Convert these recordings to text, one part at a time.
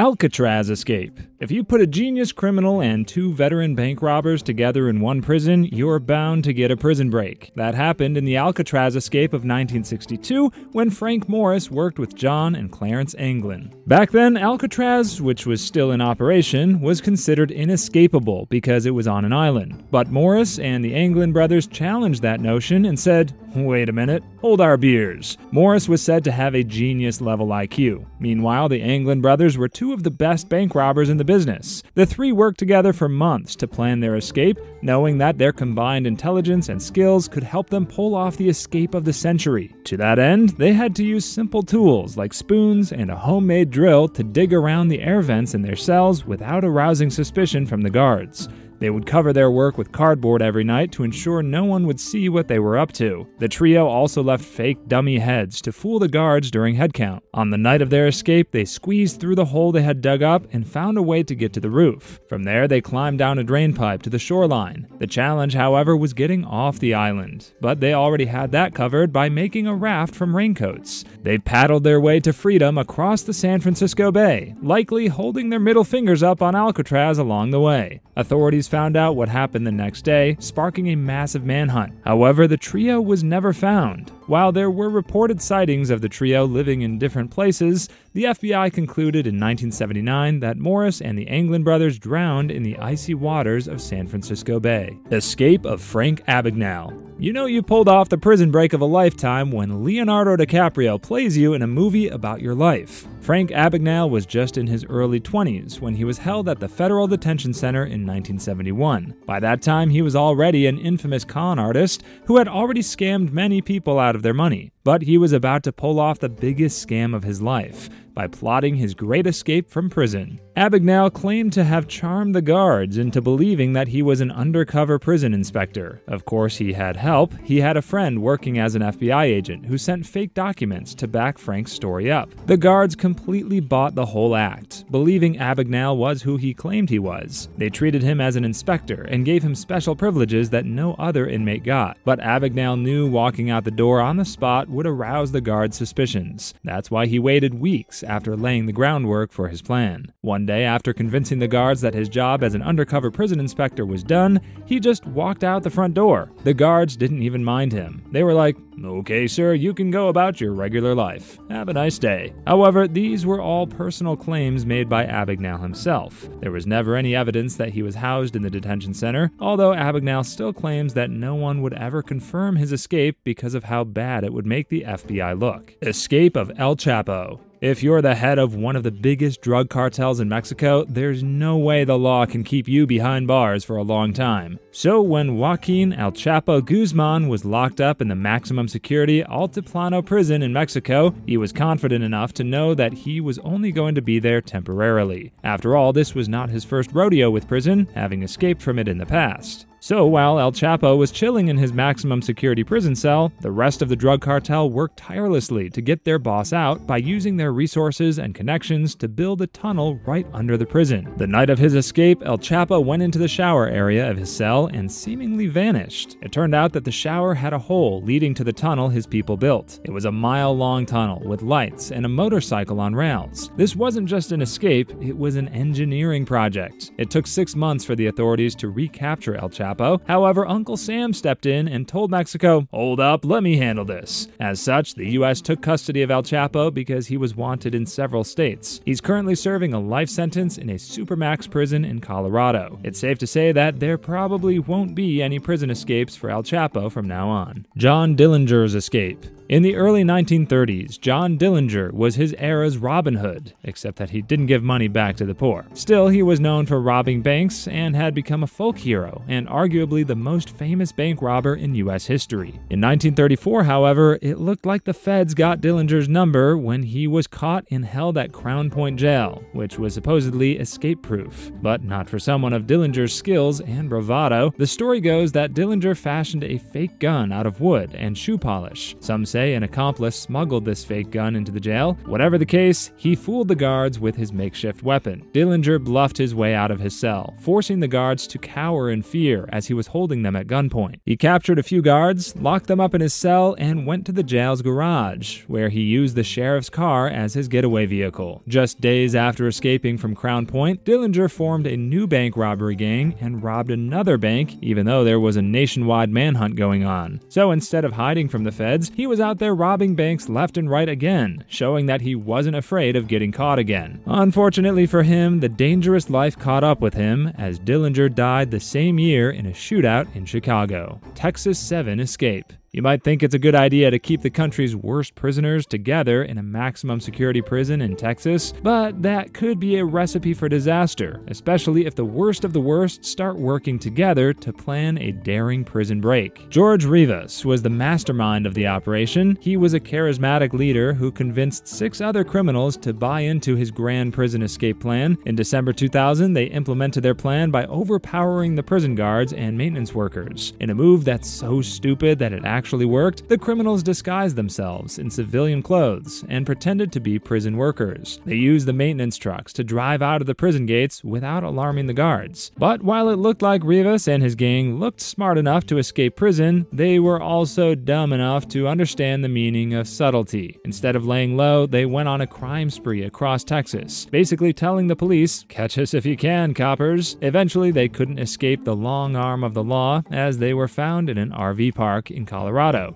Alcatraz escape. If you put a genius criminal and two veteran bank robbers together in one prison, you're bound to get a prison break. That happened in the Alcatraz escape of 1962 when Frank Morris worked with John and Clarence Anglin. Back then, Alcatraz, which was still in operation, was considered inescapable because it was on an island. But Morris and the Anglin brothers challenged that notion and said, "Wait a minute, hold our beers." Morris was said to have a genius-level IQ. Meanwhile, the Anglin brothers were two of the best bank robbers in the business. The three worked together for months to plan their escape, knowing that their combined intelligence and skills could help them pull off the escape of the century. To that end, they had to use simple tools like spoons and a homemade drill to dig around the air vents in their cells without arousing suspicion from the guards. They would cover their work with cardboard every night to ensure no one would see what they were up to. The trio also left fake dummy heads to fool the guards during headcount. On the night of their escape, they squeezed through the hole they had dug up and found a way to get to the roof. From there, they climbed down a drain pipe to the shoreline. The challenge, however, was getting off the island, but they already had that covered by making a raft from raincoats. They paddled their way to freedom across the San Francisco Bay, likely holding their middle fingers up on Alcatraz along the way. Authorities found out what happened the next day, sparking a massive manhunt. However, the trio was never found. While there were reported sightings of the trio living in different places, the FBI concluded in 1979 that Morris and the Anglin brothers drowned in the icy waters of San Francisco Bay. Escape of Frank Abagnale. You know you pulled off the prison break of a lifetime when Leonardo DiCaprio plays you in a movie about your life. Frank Abagnale was just in his early 20s when he was held at the Federal Detention Center in 1971. By that time, he was already an infamous con artist who had already scammed many people out of their money. But he was about to pull off the biggest scam of his life by plotting his great escape from prison. Abagnale claimed to have charmed the guards into believing that he was an undercover prison inspector. Of course, he had help. He had a friend working as an FBI agent who sent fake documents to back Frank's story up. The guards completely bought the whole act, believing Abagnale was who he claimed he was. They treated him as an inspector and gave him special privileges that no other inmate got. But Abagnale knew walking out the door on the spot would arouse the guards' suspicions. That's why he waited weeks after laying the groundwork for his plan. One day, after convincing the guards that his job as an undercover prison inspector was done, he just walked out the front door. The guards didn't even mind him. They were like, "Okay, sir, you can go about your regular life. Have a nice day." However, these were all personal claims made by Abagnale himself. There was never any evidence that he was housed in the detention center, although Abagnale still claims that no one would ever confirm his escape because of how bad it would make the FBI look. Escape of El Chapo. If you're the head of one of the biggest drug cartels in Mexico, there's no way the law can keep you behind bars for a long time. So when Joaquin El Chapo Guzman was locked up in the maximum security Altiplano prison in Mexico, he was confident enough to know that he was only going to be there temporarily. After all, this was not his first rodeo with prison, having escaped from it in the past. So while El Chapo was chilling in his maximum security prison cell, the rest of the drug cartel worked tirelessly to get their boss out by using their resources and connections to build a tunnel right under the prison. The night of his escape, El Chapo went into the shower area of his cell and seemingly vanished. It turned out that the shower had a hole leading to the tunnel his people built. It was a mile-long tunnel with lights and a motorcycle on rails. This wasn't just an escape, it was an engineering project. It took 6 months for the authorities to recapture El Chapo. However, Uncle Sam stepped in and told Mexico, "Hold up, let me handle this." As such, the U.S. took custody of El Chapo because he was wanted in several states. He's currently serving a life sentence in a supermax prison in Colorado. It's safe to say that there probably won't be any prison escapes for El Chapo from now on. John Dillinger's escape. In the early 1930s, John Dillinger was his era's Robin Hood, except that he didn't give money back to the poor. Still, he was known for robbing banks and had become a folk hero and arguably the most famous bank robber in U.S. history. In 1934, however, it looked like the feds got Dillinger's number when he was caught and held at Crown Point Jail, which was supposedly escape-proof. But not for someone of Dillinger's skills and bravado. The story goes that Dillinger fashioned a fake gun out of wood and shoe polish. Some say an accomplice smuggled this fake gun into the jail. Whatever the case, he fooled the guards with his makeshift weapon. Dillinger bluffed his way out of his cell, forcing the guards to cower in fear as he was holding them at gunpoint. He captured a few guards, locked them up in his cell, and went to the jail's garage, where he used the sheriff's car as his getaway vehicle. Just days after escaping from Crown Point, Dillinger formed a new bank robbery gang and robbed another bank, even though there was a nationwide manhunt going on. So instead of hiding from the feds, he was out there robbing banks left and right again, showing that he wasn't afraid of getting caught again. Unfortunately for him, the dangerous life caught up with him as Dillinger died the same year in a shootout in Chicago. Texas 7 escape. You might think it's a good idea to keep the country's worst prisoners together in a maximum security prison in Texas, but that could be a recipe for disaster, especially if the worst of the worst start working together to plan a daring prison break. George Rivas was the mastermind of the operation. He was a charismatic leader who convinced 6 other criminals to buy into his grand prison escape plan. In December 2000, they implemented their plan by overpowering the prison guards and maintenance workers. In a move that's so stupid that it actually worked, the criminals disguised themselves in civilian clothes and pretended to be prison workers. They used the maintenance trucks to drive out of the prison gates without alarming the guards. But while it looked like Rivas and his gang looked smart enough to escape prison, they were also dumb enough to understand the meaning of subtlety. Instead of laying low, they went on a crime spree across Texas, basically telling the police, "Catch us if you can, coppers." Eventually, they couldn't escape the long arm of the law as they were found in an RV park in Colorado.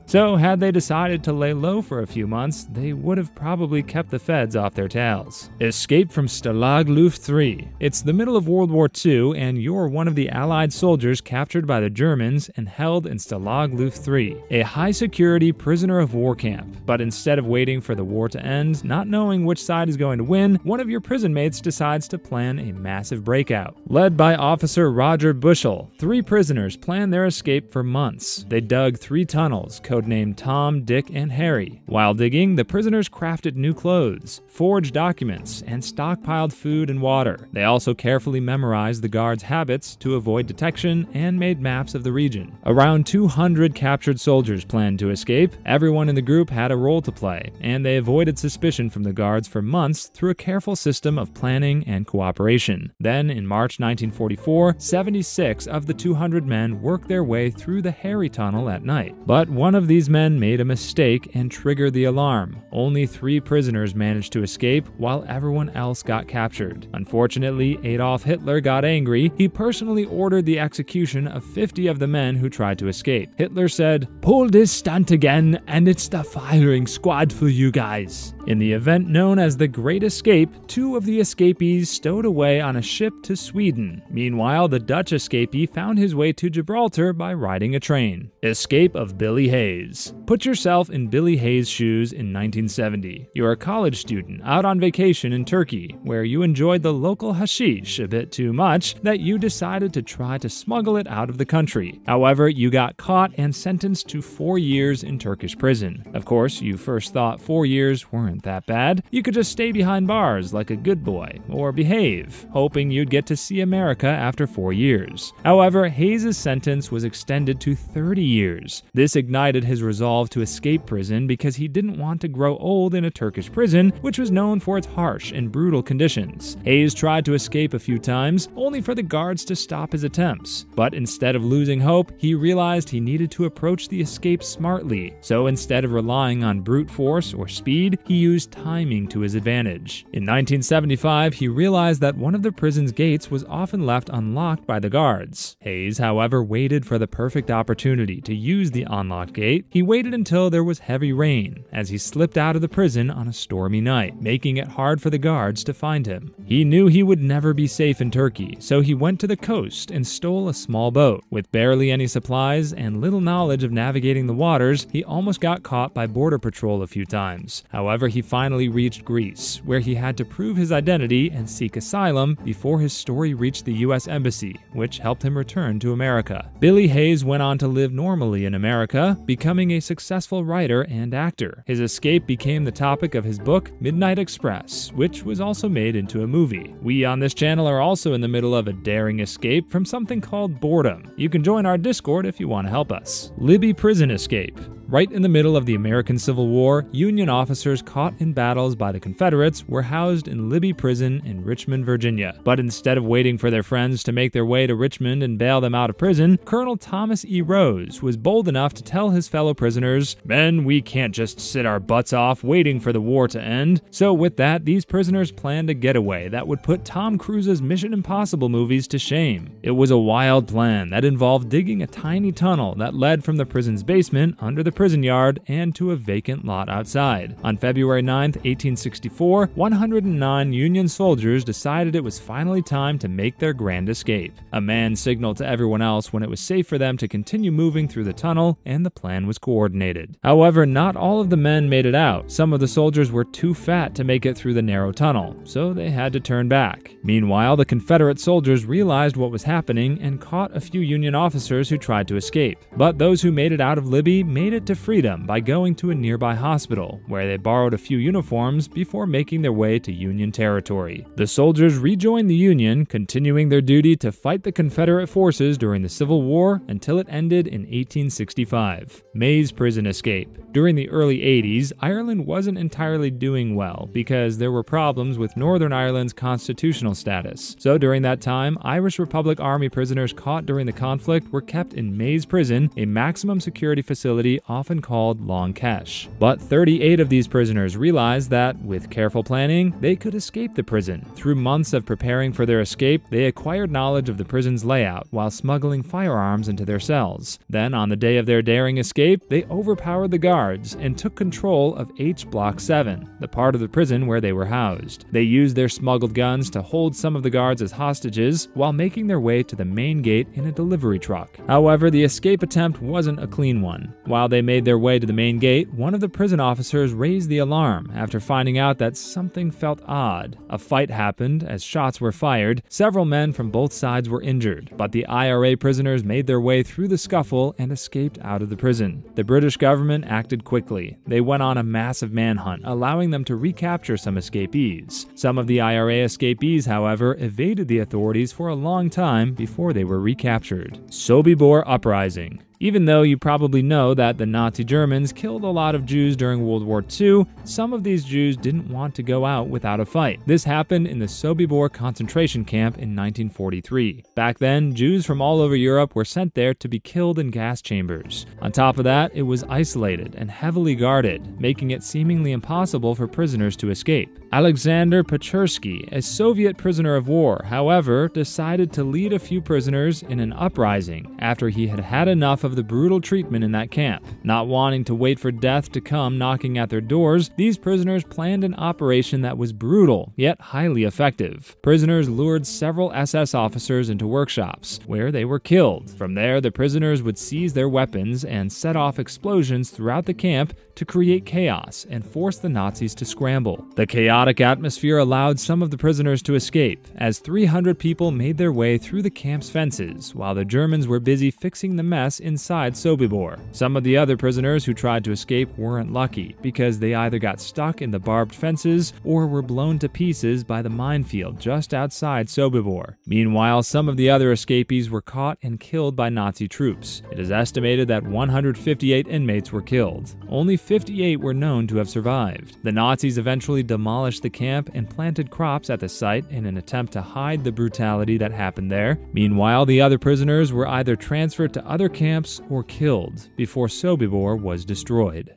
So had they decided to lay low for a few months, they would have probably kept the feds off their tails. Escape from Stalag Luft 3. It's the middle of World War II, and you're one of the Allied soldiers captured by the Germans and held in Stalag Luft 3, a high-security prisoner of war camp. But instead of waiting for the war to end, not knowing which side is going to win, one of your prison mates decides to plan a massive breakout. Led by Officer Roger Bushell, 3 prisoners planned their escape for months. They dug 3 tunnels, codenamed Tom, Dick, and Harry. While digging, the prisoners crafted new clothes, forged documents, and stockpiled food and water. They also carefully memorized the guards' habits to avoid detection and made maps of the region. Around 200 captured soldiers planned to escape. Everyone in the group had a role to play, and they avoided suspicion from the guards for months through a careful system of planning and cooperation. Then, in March 1944, 76 of the 200 men worked their way through the Harry Tunnel at night. But one of these men made a mistake and triggered the alarm. Only 3 prisoners managed to escape, while everyone else got captured. Unfortunately, Adolf Hitler got angry. He personally ordered the execution of 50 of the men who tried to escape. Hitler said, "Pull this stunt again, and it's the firing squad for you guys." In the event known as the Great Escape, 2 of the escapees stowed away on a ship to Sweden. Meanwhile, the Dutch escapee found his way to Gibraltar by riding a train. Escape of Billy Hayes. Put yourself in Billy Hayes' shoes in 1970. You're a college student out on vacation in Turkey, where you enjoyed the local hashish a bit too much that you decided to try to smuggle it out of the country. However, you got caught and sentenced to 4 years in Turkish prison. Of course, you first thought 4 years weren't that bad. You could just stay behind bars like a good boy, or behave, hoping you'd get to see America after 4 years. However, Hayes' sentence was extended to 30 years. This ignited his resolve to escape prison because he didn't want to grow old in a Turkish prison, which was known for its harsh and brutal conditions. Hayes tried to escape a few times, only for the guards to stop his attempts. But instead of losing hope, he realized he needed to approach the escape smartly. So instead of relying on brute force or speed, he used timing to his advantage. In 1975, he realized that one of the prison's gates was often left unlocked by the guards. Hayes, however, waited for the perfect opportunity to use the unlocked gate. He waited until there was heavy rain, as he slipped out of the prison on a stormy night, making it hard for the guards to find him. He knew he would never be safe in Turkey, so he went to the coast and stole a small boat. With barely any supplies and little knowledge of navigating the waters, he almost got caught by Border Patrol a few times. However, he finally reached Greece, where he had to prove his identity and seek asylum before his story reached the U.S. Embassy, which helped him return to America. Billy Hayes went on to live normally in America, becoming a successful writer and actor. His escape became the topic of his book, Midnight Express, which was also made into a movie. We on this channel are also in the middle of a daring escape from something called boredom. You can join our Discord if you want to help us. Libby Prison Escape. Right in the middle of the American Civil War, Union officers caught in battles by the Confederates were housed in Libby Prison in Richmond, Virginia. But instead of waiting for their friends to make their way to Richmond and bail them out of prison, Colonel Thomas E. Rose was bold enough to tell his fellow prisoners, "Men, we can't just sit our butts off waiting for the war to end." So with that, these prisoners planned a getaway that would put Tom Cruise's Mission Impossible movies to shame. It was a wild plan that involved digging a tiny tunnel that led from the prison's basement under the prison yard and to a vacant lot outside. On February 9, 1864, 109 Union soldiers decided it was finally time to make their grand escape. A man signaled to everyone else when it was safe for them to continue moving through the tunnel, and the plan was coordinated. However, not all of the men made it out. Some of the soldiers were too fat to make it through the narrow tunnel, so they had to turn back. Meanwhile, the Confederate soldiers realized what was happening and caught a few Union officers who tried to escape. But those who made it out of Libby made it to freedom by going to a nearby hospital, where they borrowed a few uniforms before making their way to Union territory. The soldiers rejoined the Union, continuing their duty to fight the Confederate forces during the Civil War until it ended in 1865. Mays prison escape. During the early 80s, Ireland wasn't entirely doing well because there were problems with Northern Ireland's constitutional status. So during that time, Irish Republic Army prisoners caught during the conflict were kept in Mays Prison, a maximum security facility often called Long Kesh. But 38 of these prisoners realized that, with careful planning, they could escape the prison. Through months of preparing for their escape, they acquired knowledge of the prison's layout while smuggling firearms into their cells. Then, on the day of their daring escape, they overpowered the guards and took control of H Block 7, the part of the prison where they were housed. They used their smuggled guns to hold some of the guards as hostages while making their way to the main gate in a delivery truck. However, the escape attempt wasn't a clean one. While they made their way to the main gate, one of the prison officers raised the alarm after finding out that something felt odd. A fight happened as shots were fired. Several men from both sides were injured, but the IRA prisoners made their way through the scuffle and escaped out of the prison. The British government acted quickly. They went on a massive manhunt, allowing them to recapture some escapees. Some of the IRA escapees, however, evaded the authorities for a long time before they were recaptured. Sobibor Uprising. Even though you probably know that the Nazi Germans killed a lot of Jews during World War II, some of these Jews didn't want to go out without a fight. This happened in the Sobibor concentration camp in 1943. Back then, Jews from all over Europe were sent there to be killed in gas chambers. On top of that, it was isolated and heavily guarded, making it seemingly impossible for prisoners to escape. Alexander Pechersky, a Soviet prisoner of war, however, decided to lead a few prisoners in an uprising after he had had enough of the brutal treatment in that camp. Not wanting to wait for death to come knocking at their doors, these prisoners planned an operation that was brutal, yet highly effective. Prisoners lured several SS officers into workshops, where they were killed. From there, the prisoners would seize their weapons and set off explosions throughout the camp to create chaos and force the Nazis to scramble. The chaotic atmosphere allowed some of the prisoners to escape, as 300 people made their way through the camp's fences, while the Germans were busy fixing the mess inside Sobibor. Some of the other prisoners who tried to escape weren't lucky, because they either got stuck in the barbed fences or were blown to pieces by the minefield just outside Sobibor. Meanwhile, some of the other escapees were caught and killed by Nazi troops. It is estimated that 158 inmates were killed. Only 58 were known to have survived. The Nazis eventually demolished the camp and planted crops at the site in an attempt to hide the brutality that happened there. Meanwhile, the other prisoners were either transferred to other camps or killed before Sobibor was destroyed.